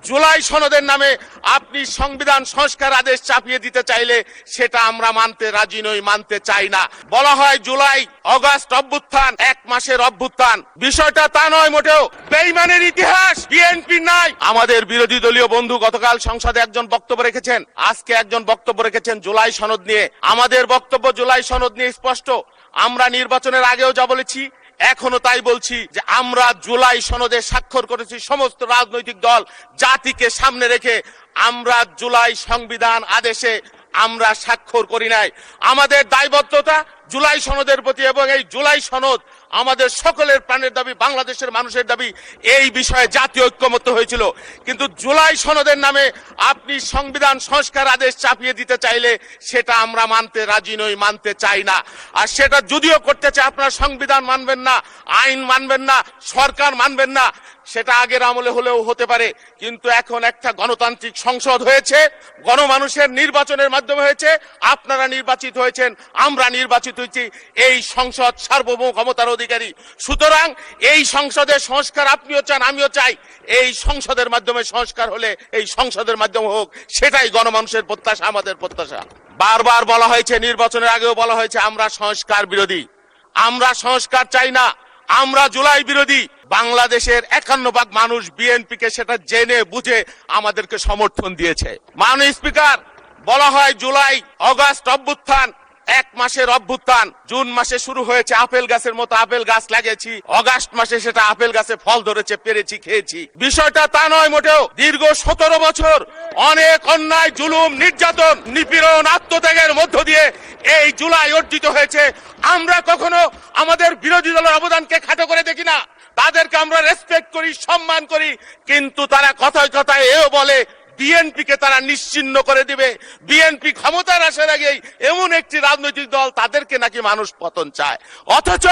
জুলাই সনদের নামে আপনি সংবিধান সংস্কার আদেশ চাপিয়ে দিতে চাইলে সেটা আমরা মানতে রাজি নই, মানতে চাই না। বলা হয় জুলাই অগাস্ট অভ্যুত্থান, 1 মাসের অভ্যুত্থান, বিষয়টা তা নয় মোটেও। বেঈমানের ইতিহাস বিএনপি নাই। আমাদের বিরোধী দলীয় বন্ধু গতকাল সংসদে একজন বক্তব্য রেখেছেন, আজকে একজন বক্তব্য রেখেছেন জুলাই সনদ নিয়ে। আমাদের বক্তব্য জুলাই সনদ নিয়ে স্পষ্ট। আমরা নির্বাচনের আগেও যা বলেছি, এখনো তাই বলছি যে আমরা জুলাই সনদে স্বাক্ষর করেছি সমস্ত রাজনৈতিক দল, জাতিকে সামনে রেখে। আমরা জুলাই সংবিধান আদেশে আমরা স্বাক্ষর করি নাই। আমাদের দায়বদ্ধতা জুলাই সনদের প্রতি, এবং এই জুলাই সনদ আমাদের সকলের প্রাণের দাবি, বাংলাদেশের মানুষের দাবি। এই বিষয়ে জাতীয় ঐক্যমত্য হয়েছিল। কিন্তু জুলাই সনদের নামে আপনি সংবিধান সংস্কার আদেশ চাপিয়ে দিতে চাইলে সেটা আমরা মানতে রাজি নই, মানতে চাই না। আর সেটা যদিও করতে চায়, আপনারা সংবিধান মানবেন না, আইন মানবেন না, সরকার মানবেন না, সেটা আগের আমলে হলেও হতে পারে। কিন্তু এখন একটা গণতান্ত্রিক সংসদ হয়েছে, গণমানুষের নির্বাচনের মাধ্যমে হয়েছে। আপনারা নির্বাচিত হয়েছেন, আমরা নির্বাচিত হয়েছি। এই সংসদ সার্বভৌম ক্ষমতার অধিকারী। সুতরাং এই সংসদের সংস্কার আপনিও চান, আমিও চাই। এই সংসদের মাধ্যমে সংস্কার হলে এই সংসদের মাধ্যমে হোক, সেটাই গণমানুষের প্রত্যাশা, আমাদের প্রত্যাশা। বারবার বলা হয়েছে, নির্বাচনের আগেও বলা হয়েছে আমরা সংস্কার বিরোধী, আমরা সংস্কার চাই না, আমরা জুলাই বিরোধী। বাংলাদেশের 51% মানুষ বিএনপিকে সেটা জেনে বুঝে আমাদেরকে সমর্থন দিয়েছে। মাননীয় স্পিকার, বলা হয় জুলাই অগাস্ট অভ্যুত্থান, 1 মাসের অভ্যুত্থান। জুন মাসে শুরু হয়েছে, আপেল গাছের মতো আপেল গাছ লাগিয়েছি, অগাস্ট মাসে সেটা আপেল গাছে ফল ধরেছে, পেরেছি, খেয়েছি। বিষয়টা তা নয় মোটেও। দীর্ঘ 17 বছর অনেক অন্যায়, জুলুম, নির্যাতন, নিপীড়ন, আত্মত্যাগের মধ্য দিয়ে এই জুলাই অর্জিত হয়েছে। আমরা কখনো আমাদের বিরোধী দলের অবদানকে খাটো করে দেখি না, তাদেরকে আমরা রেসপেক্ট করি, সম্মান করি। কিন্তু তারা কথায় কথায় এও বলে বিএনপিকে তারা নিশ্চিহ্ন করে দিবে। বিএনপি ক্ষমতার আসার আগেই এমন একটি রাজনৈতিক দল, তাদেরকে নাকি মানুষ পতন চায়। অথচ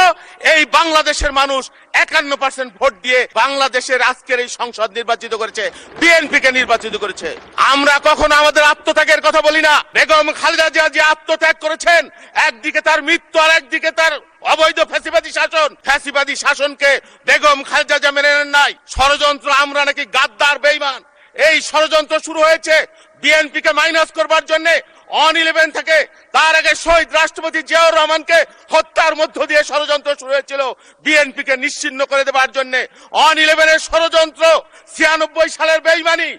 এই বাংলাদেশের মানুষ 51% ভোট দিয়ে বাংলাদেশের আজকের এই সংসদ নির্বাচিত করেছে, বিএনপিকে নির্বাচিত করেছে। আমরা কখনো আমাদের আত্মত্যাগের কথা বলি না। বেগম খালেদা জিয়া যে আত্মত্যাগ করেছেন, একদিকে তার মৃত্যু আর একদিকে তার অবৈধ ফ্যাসিবাদী শাসন। ফ্যাসিবাদী শাসনকে বেগম খালেদা জিয়া মেনে নেন নাই। ষড়যন্ত্র, আমরা নাকি গাদ্দার, বেঈমান। এই ষড়যন্ত্র শুরু হয়েছে বিএনপিকে মাইনাস করবার জন্য। অন 11 থেকে, তার আগে শহীদ রাষ্ট্রপতি জিয়াউর রহমানকে হত্যার মধ্য দিয়ে ষড়যন্ত্র শুরু হয়েছিল বিএনপিকে নিশ্চিহ্ন করে দেবার জন্য। অন 11-এর ষড়যন্ত্র, 96 সালের বেঈমানি,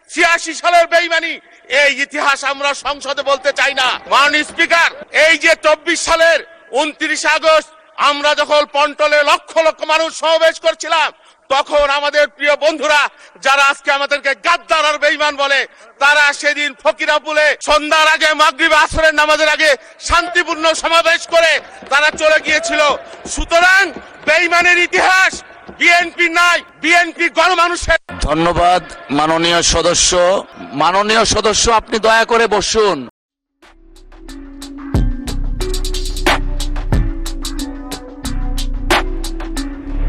86 সালের বেঈমানি, এই ইতিহাস আমরা সংসদে বলতে চাই না। মাননীয় স্পিকার, এই যে 24 সালের 29 আগস্ট আমরা যখন পন্টলে লক্ষ লক্ষ মানুষ সমাবেশ করছিলাম, তখন আমাদের প্রিয় বন্ধুরা যারা আজকে আমাদেরকে গাদ্দার আর বেঈমান বলে, তারা সেদিন ফকিরাপুলে সন্ধ্যার আগে, মাগরিবে, আসরের নামাজের আগে শান্তিপূর্ণ সমাবেশ করে তারা চলে গিয়েছিল। সুতরাং বেঈমানের ইতিহাস বিএনপি নাই, বিএনপি গণমানুষের। ধন্যবাদ মাননীয় সদস্য। মাননীয় সদস্য, আপনি দয়া করে বসুন।